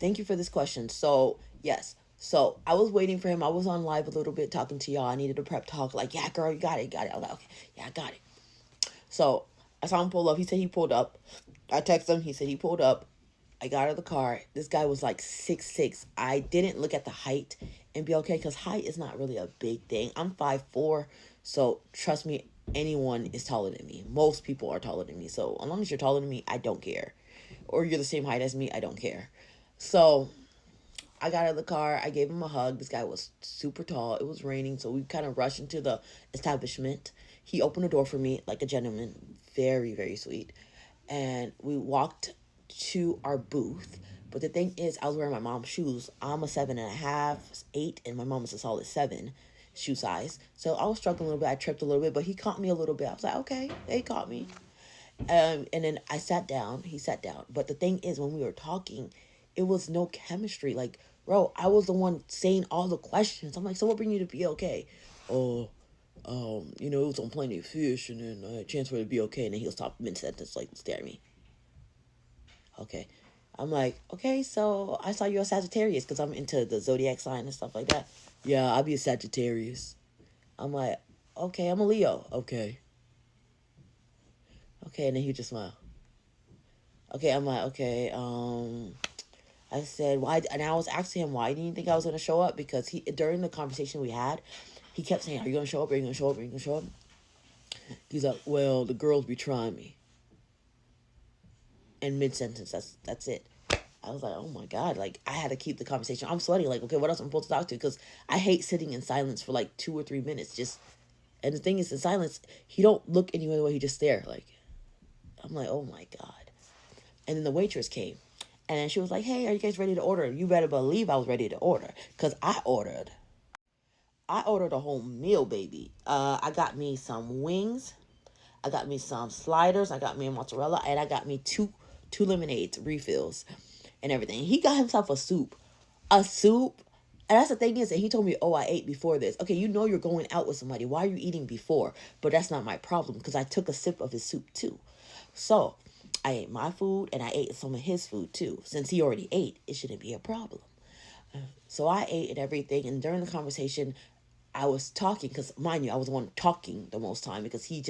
Thank you for this question. So, yes. So, I was waiting for him. I was on live a little bit talking to y'all. I needed a prep talk. Like, yeah, girl, you got it. You got it. I was like, okay. Yeah, I got it. So, I saw him pull up. He said he pulled up. I texted him. He said he pulled up. I got out of the car. This guy was like 6'6". I didn't look at the height and be okay because height is not really a big thing. I'm 5'4". So, trust me, anyone is taller than me. Most people are taller than me. So, as long as you're taller than me, I don't care. Or you're the same height as me, I don't care. So, I got out of the car. I gave him a hug. This guy was super tall. It was raining, so we kind of rushed into the establishment. He opened the door for me like a gentleman. Very, very sweet. And we walked to our booth. But the thing is, I was wearing my mom's shoes. I'm a 7.5, 8, and my mom is a solid 7 shoe size. So I was struggling a little bit. I tripped a little bit, but he caught me a little bit. I was like, okay, they caught me. And then I sat down. He sat down. But the thing is, when we were talking, it was no chemistry. Like, bro, I was the one saying all the questions. I'm like, so what bring you to be okay? Oh, it was on Plenty of Fish, and then I had a chance for it to be okay. And then he'll stop mid sentence, like, stare at me. Okay. I'm like, okay, so I saw you're a Sagittarius because I'm into the zodiac sign and stuff like that. Yeah, I'll be a Sagittarius. I'm like, okay, I'm a Leo. Okay. Okay, and then he just smiled. Okay, I'm like, okay, I said, why? And I was asking him, why do you think I was going to show up? Because during the conversation we had, he kept saying, are you going to show up? Are you going to show up? Are you going to show up? He's like, well, the girls be trying me. And mid-sentence, that's it. I was like, oh my God, like, I had to keep the conversation. I'm sweating, like, okay, what else am I supposed to talk to? Because I hate sitting in silence for like 2 or 3 minutes. And the thing is, in silence, he don't look any other way, he just stare. Like, I'm like, oh my God. And then the waitress came. And then she was like, hey, are you guys ready to order? You better believe I was ready to order. Because I ordered a whole meal, baby. I got me some wings. I got me some sliders. I got me a mozzarella. And I got me two lemonades, refills, and everything. He got himself a soup. A soup. And that's the thing is, and he told me, oh, I ate before this. Okay, you know you're going out with somebody. Why are you eating before? But that's not my problem because I took a sip of his soup too. So I ate my food and I ate some of his food too. Since he already ate, it shouldn't be a problem. So I ate and everything. And during the conversation, I was talking because, mind you, I was the one talking the most time because he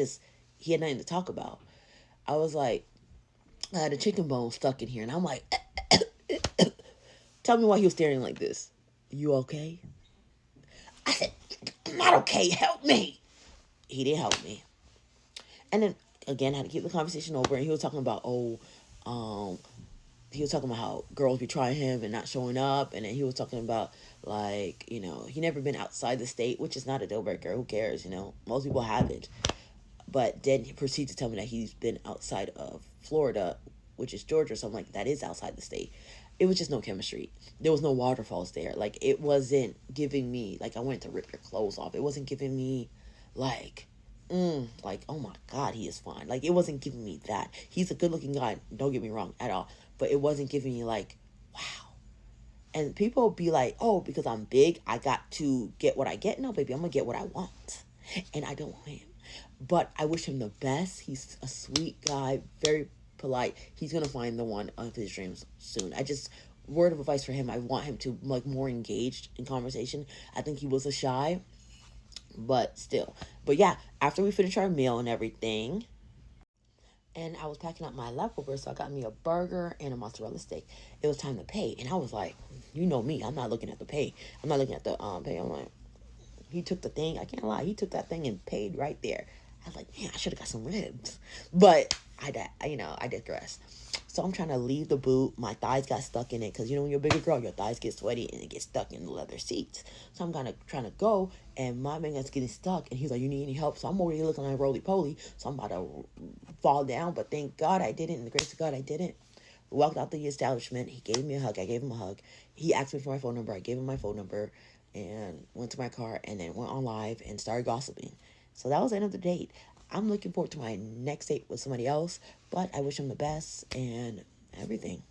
had nothing to talk about. I was like, I had a chicken bone stuck in here. And I'm like, tell me why he was staring like this. You okay? I said, I'm not okay. Help me. He didn't help me. And then, again, I had to keep the conversation over. And he was talking about, he was talking about how girls be trying him and not showing up. And then he was talking about, like, he never been outside the state, which is not a deal breaker. Who cares? Most people haven't. But then he proceeded to tell me that he's been outside of Florida, which is Georgia. So I'm like, that is outside the state. It was just no chemistry. There was no waterfalls there. Like, it wasn't giving me, like, I wanted to rip your clothes off. It wasn't giving me, like, like, oh my God, he is fine. Like, it wasn't giving me that. He's a good looking guy. Don't get me wrong at all. But it wasn't giving me, like, wow. And people be like, oh, because I'm big, I got to get what I get. No, baby, I'm going to get what I want. And I don't want him. But I wish him the best. He's a sweet guy, very polite. He's going to find the one of his dreams soon. Word of advice for him, I want him to, like, more engaged in conversation. I think he was a shy, but still. But yeah, after we finished our meal and everything, and I was packing up my leftovers, so I got me a burger and a mozzarella steak. It was time to pay, and I was like, you know me, I'm not looking at the pay. I'm not looking at the pay. I'm like, he took the thing. I can't lie, he took that thing and paid right there. I was like, man, I should have got some ribs, but I digress. So I'm trying to leave the boot. My thighs got stuck in it because when you're a bigger girl, your thighs get sweaty and it gets stuck in the leather seats. So I'm kind of trying to go, and my man is getting stuck, and he's like, "You need any help?" So I'm already looking like roly poly. So I'm about to fall down, but thank God I didn't. In the grace of God, I didn't. We walked out the establishment. He gave me a hug. I gave him a hug. He asked me for my phone number. I gave him my phone number, and went to my car, and then went on live and started gossiping. So that was the end of the date. I'm looking forward to my next date with somebody else, but I wish him the best and everything.